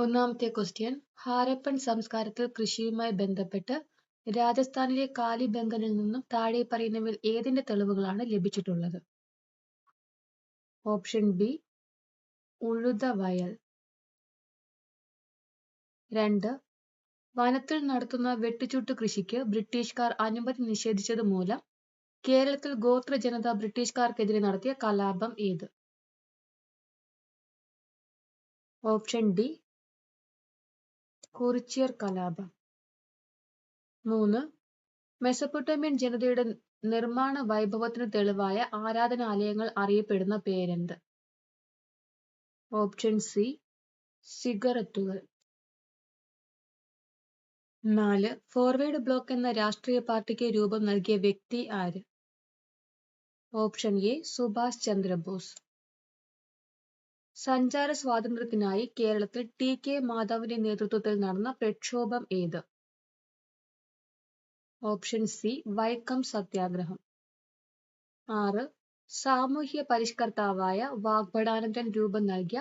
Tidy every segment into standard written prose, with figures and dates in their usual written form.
ഒന്നാമത്തെ ക്വസ്റ്റ്യൻ, ഹാരപ്പൻ സംസ്കാരത്തിൽ കൃഷിയുമായി ബന്ധപ്പെട്ട് രാജസ്ഥാനിലെ കാലിബംഗനിൽ നിന്നും താഴെ പറയുന്നവയിൽ ഏതിന്റെ തെളിവുകളാണ് ലഭിച്ചിട്ടുള്ളത്? ഓപ്ഷൻ ബി ഉഴുത വയൽ. 2. വനത്തിൽ നടത്തുന്ന വെട്ടിച്ചുട്ട് കൃഷിക്ക് ബ്രിട്ടീഷുകാർ അനുമതി നിഷേധിച്ചത് മൂലം കേരളത്തിൽ ഗോത്ര ജനത ബ്രിട്ടീഷുകാർക്കെതിരെ നടത്തിയ കലാപം ഏത്? ഓപ്ഷൻ ഡി കുറിച്യർ കലാപം. 3. മെസപ്പൊട്ടേമിയൻ ജനതയുടെ നിർമ്മാണ വൈഭവത്തിന് തെളിവായ ആരാധനാലയങ്ങൾ അറിയപ്പെടുന്ന പേരെന്ത്? ഓപ്ഷൻ സി സിഗററ്റുകൾ. 4. ഫോർവേഡ് ബ്ലോക്ക് എന്ന രാഷ്ട്രീയ പാർട്ടിക്ക് രൂപം നൽകിയ വ്യക്തി ആര്? Option A Subhash Chandrabose. സഞ്ചാര സ്വാതന്ത്ര്യത്തിനായി കേരളത്തിൽ ടി.കെ. മാധവന്റെ നേതൃത്വത്തിൽ നടന്ന പ്രക്ഷോഭം ഏത്? ഓപ്ഷൻ സി വൈക്കം സത്യാഗ്രഹം. 6. സാമൂഹ്യ പരിഷ്കർത്താവായ വാഗ്ഭടാനന്ദൻ രൂപം നൽകിയ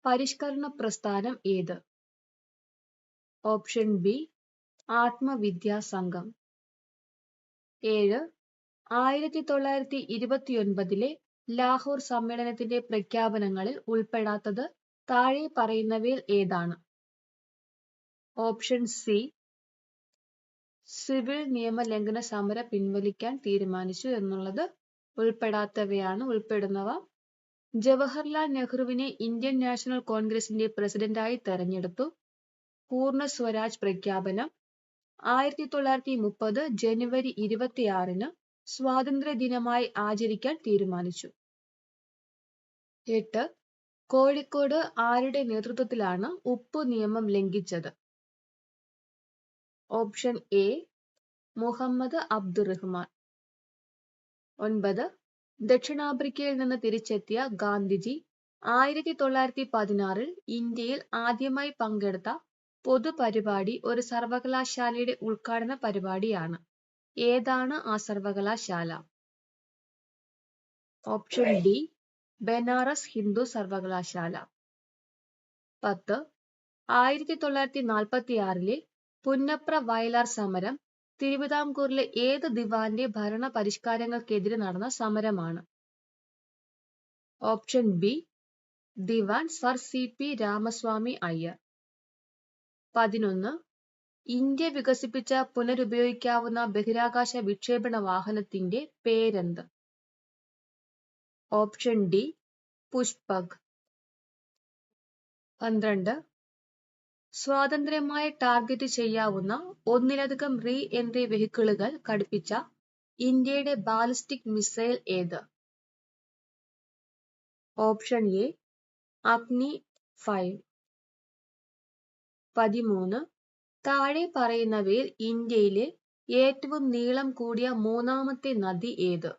പരിഷ്കരണ പ്രസ്ഥാനം ഏത്? ഓപ്ഷൻ ബി ആത്മവിദ്യാ സംഘം. 7. 1929 ലാഹോർ സമ്മേളനത്തിന്റെ പ്രഖ്യാപനങ്ങളിൽ ഉൾപ്പെടാത്തത് താഴെ പറയുന്നവയിൽ ഏതാണ്? ഓപ്ഷൻ സി സിവിൽ നിയമലംഘന സമരം പിൻവലിക്കാൻ തീരുമാനിച്ചു എന്നുള്ളത് ഉൾപ്പെടാത്തവയാണ്. ഉൾപ്പെടുന്നവ: ജവഹർലാൽ നെഹ്റുവിനെ ഇന്ത്യൻ നാഷണൽ കോൺഗ്രസിന്റെ പ്രസിഡന്റായി തെരഞ്ഞെടുത്തു. പൂർണ്ണ സ്വരാജ് പ്രഖ്യാപനം. 1930 ജനുവരി 26 സ്വാതന്ത്ര്യ ദിനമായി ആചരിക്കാൻ തീരുമാനിച്ചു. 8. കോഴിക്കോട് ആരുടെ നേതൃത്വത്തിലാണ് ഉപ്പു നിയമം ലംഘിച്ചത്? Option A Muhammad Abdurahiman. 9. ദക്ഷിണാഫ്രിക്കയിൽ നിന്ന് തിരിച്ചെത്തിയ ഗാന്ധിജി 1916 ഇന്ത്യയിൽ ആദ്യമായി പങ്കെടുത്ത പൊതുപരിപാടി ഒരു സർവകലാശാലയുടെ ഉദ്ഘാടന പരിപാടിയാണ്. ഏതാണ് ആ സർവകലാശാല? ഓപ്ഷൻ ഡി ബനാറസ് ഹിന്ദു സർവകലാശാല. 10. 1946 പുന്നപ്ര വയലാർ സമരം തിരുവിതാംകൂറിലെ ഏത് ദിവാന്റെ ഭരണ പരിഷ്കാരങ്ങൾക്കെതിരെ നടന്ന സമരമാണ്? Option B Dewan sir C P. Ramaswami Iyer. 11. India വികസിപ്പിച്ച പുനരുപയോഗിക്കാവുന്ന ബഹിരാകാശ വിക്ഷേപണ വാഹനത്തിന്റെ പേരെന്ത്? Option D Pushpak. 12. സ്വാതന്ത്ര്യമായി ടാർഗറ്റ് ചെയ്യാവുന്ന ഒന്നിലധികം റീ എൻട്രി വെഹിക്കിളുകൾ ഘടിപ്പിച്ച ഇന്ത്യയുടെ ബാലിസ്റ്റിക് മിസൈൽ ഏത്? Option A Agni 5. 13. താഴെ പറയുന്നവയിൽ ഇന്ത്യയിലെ ഏറ്റവും നീളം കൂടിയ മൂന്നാമത്തെ നദി ഏത്?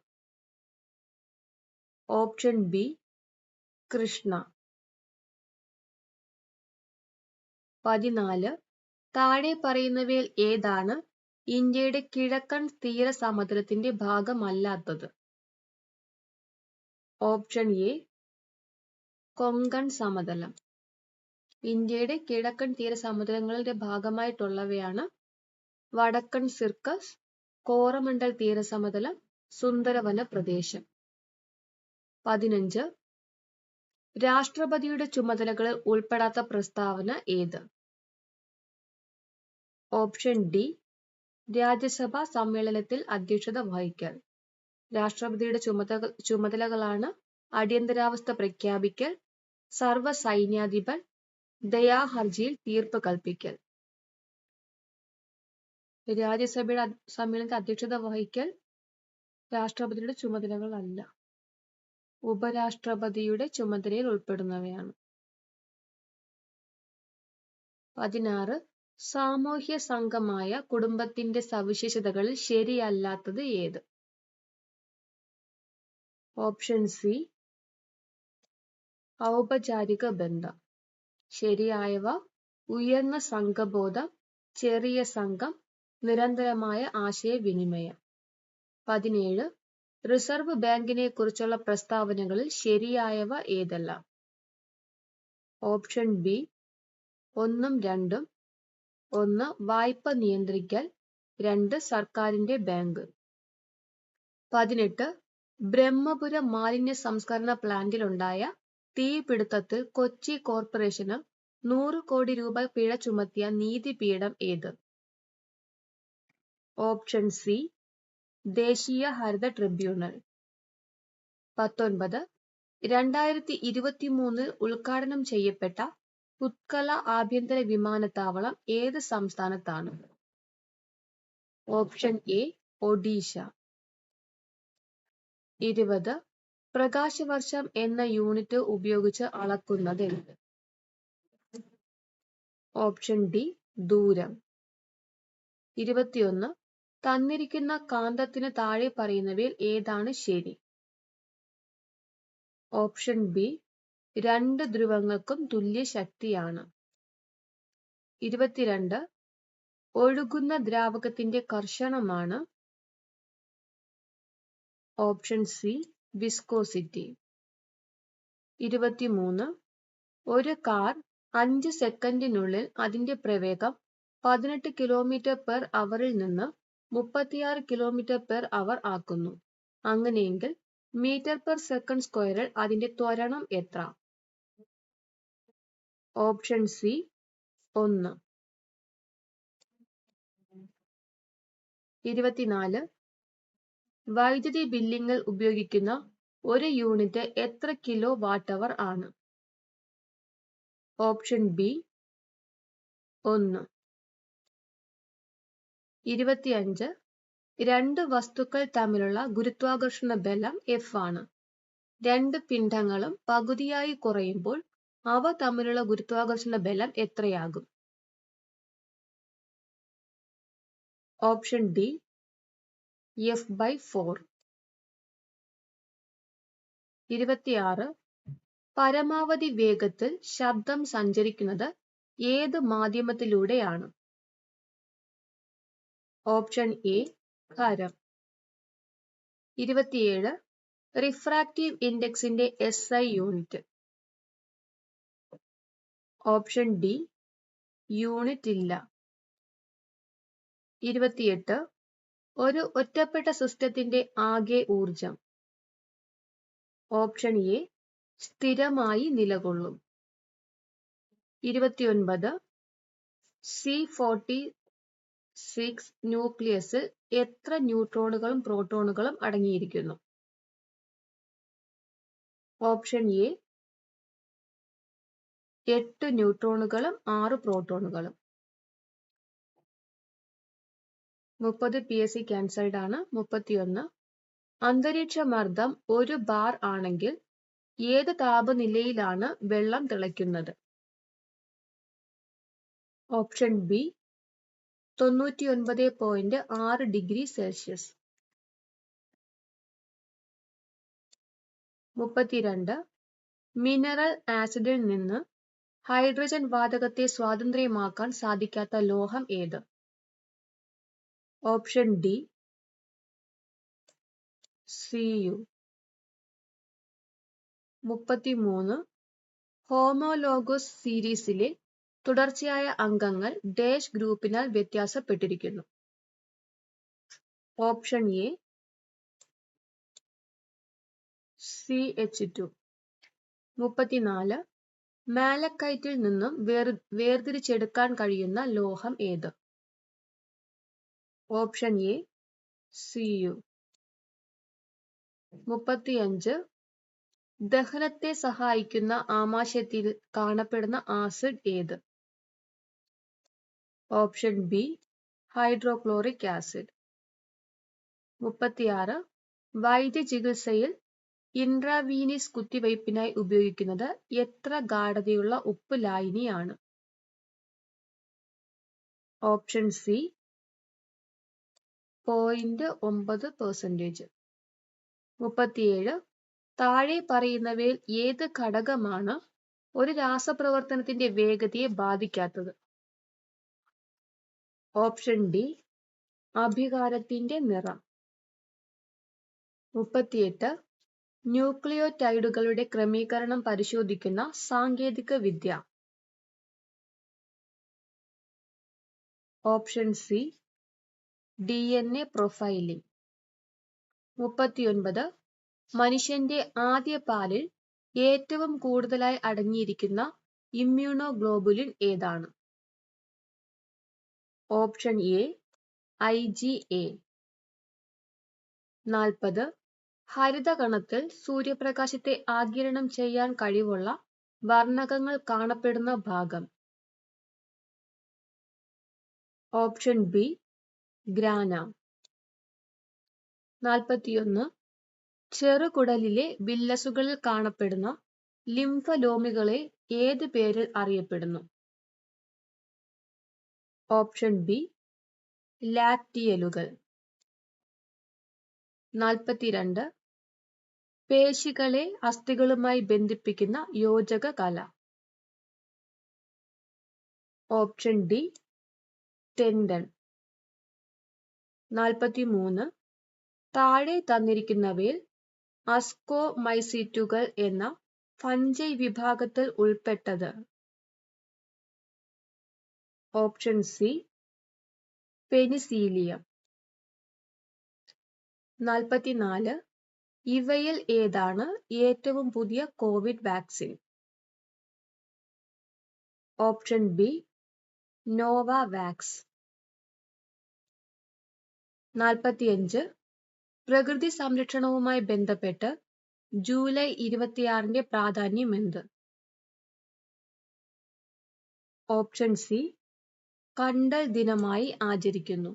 Option B Krishna. 14. താഴെ പറയുന്നവയിൽ ഏതാണ് ഇന്ത്യയുടെ കിഴക്കൻ തീരസമതലത്തിന്റെ ഭാഗമല്ലാത്തത്? ഓപ്ഷൻ എ കൊങ്കൺ സമതലം. ഇന്ത്യയുടെ കിഴക്കൻ തീരസമതലങ്ങളുടെ ഭാഗമായിട്ടുള്ളവയാണ് വടക്കൻ സിർക്കസ്, കോറമണ്ടൽ തീരസമതലം, സുന്ദരവന പ്രദേശം. 15. രാഷ്ട്രപതിയുടെ ചുമതലകളിൽ ഉൾപ്പെടാത്ത പ്രസ്താവന ഏത്? ഓപ്ഷൻ ഡി രാജ്യസഭാ സമ്മേളനത്തിൽ അധ്യക്ഷത വഹിക്കൽ. രാഷ്ട്രപതിയുടെ ചുമതലകളാണ് അടിയന്തരാവസ്ഥ പ്രഖ്യാപിക്കൽ, സർവ്വസൈന്യാധിപൻ, ദയാഹർജിയിൽ തീർപ്പ് കൽപ്പിക്കൽ. രാജ്യസഭയുടെ സമ്മേളനത്തിൽ അധ്യക്ഷത വഹിക്കൽ രാഷ്ട്രപതിയുടെ ചുമതലകളല്ല, ഉപരാഷ്ട്രപതിയുടെ ചുമതലയിൽ ഉൾപ്പെടുന്നവയാണ്. 16. സാമൂഹ്യ സംഘമായ കുടുംബത്തിന്റെ സവിശേഷതകളിൽ ശരിയല്ലാത്തത് ഏത്? ഓപ്ഷൻ സി ഔപചാരിക ബന്ധം. ശരിയായവ: ഉയർന്ന സംഘബോധം, ചെറിയ സംഘം, നിരന്തരമായ ആശയവിനിമയം. 17. റിസർവ് ബാങ്കിനെ കുറിച്ചുള്ള പ്രസ്താവനകളിൽ ശരിയായവ ഏതെല്ലാം? Option B 1ഉം 2ഉം. 1 വായ്പ നിയന്ത്രിക്കൽ, 2 സർക്കാരിന്റെ ബാങ്ക്. 18 ബ്രഹ്മപുരം മാലിന്യ സംസ്കരണ പ്ലാന്റിലുണ്ടായ തീപിടുത്തത്തിൽ കൊച്ചി കോർപ്പറേഷന് 100 കോടി രൂപ പിഴ ചുമത്തിയ നീതിപീഠം ഏത്? ഓപ്ഷൻ സി ദേശീയ ഹരിത ട്രിബ്യൂണൽ. 19 2023 ഉദ്ഘാടനം ചെയ്യപ്പെട്ട ഉത്കല ആഭ്യന്തര വിമാനത്താവളം ഏത് സംസ്ഥാനത്താണ്? Option A Odisha. 20 പ്രകാശവർഷം എന്ന യൂണിറ്റ് ഉപയോഗിച്ച് അളക്കുന്നത് എന്ത്? ഓപ്ഷൻ ഡി ദൂരം. 21 തന്നിരിക്കുന്ന കാന്തത്തിന് താഴെ പറയുന്നവയിൽ ഏതാണ് ശരി? ഓപ്ഷൻ ബി 2 ധ്രുവങ്ങൾക്കും തുല്യ ശക്തിയാണ്. 22 ഒഴുകുന്ന ദ്രാവകത്തിന്റെ കർഷണമാണ്. Option C viscosity. 23 ഒരു കാർ 5 സെക്കൻഡിനുള്ളിൽ അതിന്റെ പ്രവേഗം 18 km/h നിന്ന് 36 km/h ആക്കുന്നു. അങ്ങനെയെങ്കിൽ m/s² അതിന്റെ ത്വരണം എത്ര? Option C 1. 24 വൈദ്യുതി ബില്ലിങ്ങിൽ ഉപയോഗിക്കുന്ന ഒരു യൂണിറ്റ് എത്ര kWh ആണ്? Option B 1. 25 രണ്ട് വസ്തുക്കൾ തമ്മിലുള്ള ഗുരുത്വാകർഷണ ബലം F ആണ്. രണ്ട് പിണ്ഡങ്ങളും പകുതിയായി കുറയുമ്പോൾ അവ തമ്മിലുള്ള ഗുരുത്വാകർഷണ ബലം എത്രയാകും? Option D F/4. 26 പരമാവധി വേഗത്തിൽ ശബ്ദം സഞ്ചരിക്കുന്നത് ഏത് മാധ്യമത്തിലൂടെയാണ്? ഓപ്ഷൻ എ ഖരം. 27 റിഫ്രാക്റ്റീവ് ഇൻഡെക്സിന്റെ SI unit. Option D unit ഇല്ല. 28 ഒരു ഒറ്റപ്പെട്ട സിസ്റ്റത്തിന്റെ ആകെ ഊർജം. ഓപ്ഷൻ എ സ്ഥിരമായി നിലകൊള്ളും. 29 C46 ന്യൂക്ലിയസിൽ എത്ര ന്യൂട്രോണുകളും പ്രോട്ടോണുകളും അടങ്ങിയിരിക്കുന്നു? Option A 8 ന്യൂട്രോണുകളും 6 പ്രോട്ടോണുകളും. 30 PSC ക്യാൻസൽഡ് ആണ്. 31 അന്തരീക്ഷ മർദ്ദം 1 ബാർ ആണെങ്കിൽ ഏത് താപനിലയിലാണ് വെള്ളം തിളയ്ക്കുന്നത്? Option B 99.6 degree Celsius. 32 mineral ആസിഡിൽ നിന്ന് ഹൈഡ്രജൻ വാതകത്തെ സ്വതന്ത്രമാക്കാൻ സാധിക്കാത്ത ലോഹം ഏത്? Option D Cu. 33 ഹോമോലോഗസ് സീരീസിലെ തുടർച്ചയായ അംഗങ്ങൾ ഡാഷ് ഗ്രൂപ്പിനാൽ വ്യത്യാസപ്പെട്ടിരിക്കുന്നു. Option A CH2. 34 മാലക്കൈറ്റിൽ നിന്നും വേർതിരിച്ചെടുക്കാൻ കഴിയുന്ന ലോഹം ഏത്? Option A Cu. 35 ദഹനത്തെ സഹായിക്കുന്ന ആമാശയത്തിൽ കാണപ്പെടുന്ന ആസിഡ് ഏത്? Option B hydrochloric acid. 36 വൈദ്യചികിത്സയിൽ ഇൻട്രാവീനസ് കുത്തിവയ്പ്പിനായി ഉപയോഗിക്കുന്നത് എത്ര ഗാഢതയുള്ള ഉപ്പ് ലായനിയാണ്? Option C 0.9%. 37 താഴെ പറയുന്നവയിൽ ഏത് ഘടകമാണ് ഒരു രാസപ്രവർത്തനത്തിന്റെ വേഗതയെ ബാധിക്കാത്തത്? ഓപ്ഷൻ ഡി അഭികാരത്തിന്റെ നിറം. 38 ന്യൂക്ലിയോടൈഡുകളുടെ ക്രമീകരണം പരിശോധിക്കുന്ന സാങ്കേതിക വിദ്യ. Option C DNA profiling. 39. മനുഷ്യന്റെ ആദ്യ പാലിൽ ഏറ്റവും കൂടുതലായി അടങ്ങിയിരിക്കുന്ന ഇമ്മ്യൂണോഗ്ലോബുലിൻ ഏതാണ്? Option A IgA. 40. ഹരിതകണത്തിൽ സൂര്യപ്രകാശത്തെ ആഗിരണം ചെയ്യാൻ കഴിവുള്ള വർണ്ണകങ്ങൾ കാണപ്പെടുന്ന ഭാഗം? Option B grana. 41. ചെറുകുടലിലെ വില്ലസുകളിൽ കാണപ്പെടുന്ന ലിംഫലോമികളെ ഏത് പേരിൽ അറിയപ്പെടുന്നു? ഓപ്ഷൻ ബി ലാക്ടിയലുകൾ. 42. പേശികളെ അസ്ഥികളുമായി ബന്ധിപ്പിക്കുന്ന യോജക കല? Option D tendon. 43. താഴെ തന്നിരിക്കുന്നവയിൽ അസ്കോമൈസീറ്റുകൾ എന്ന ഫഞ്ചൈ വിഭാഗത്തിൽ ഉൾപ്പെട്ടത്? Option C Penicillium. 44. ഇവയിൽ ഏതാണ് ഏറ്റവും പുതിയ Covid vaccine? Option B Novavax. 45. പ്രകൃതി സംരക്ഷണവുമായി ബന്ധപ്പെട്ട് ജൂലൈ 26 പ്രാധാന്യം എന്ത്? ഓപ്ഷൻ സി കണ്ടൽ ദിനമായി ആചരിക്കുന്നു.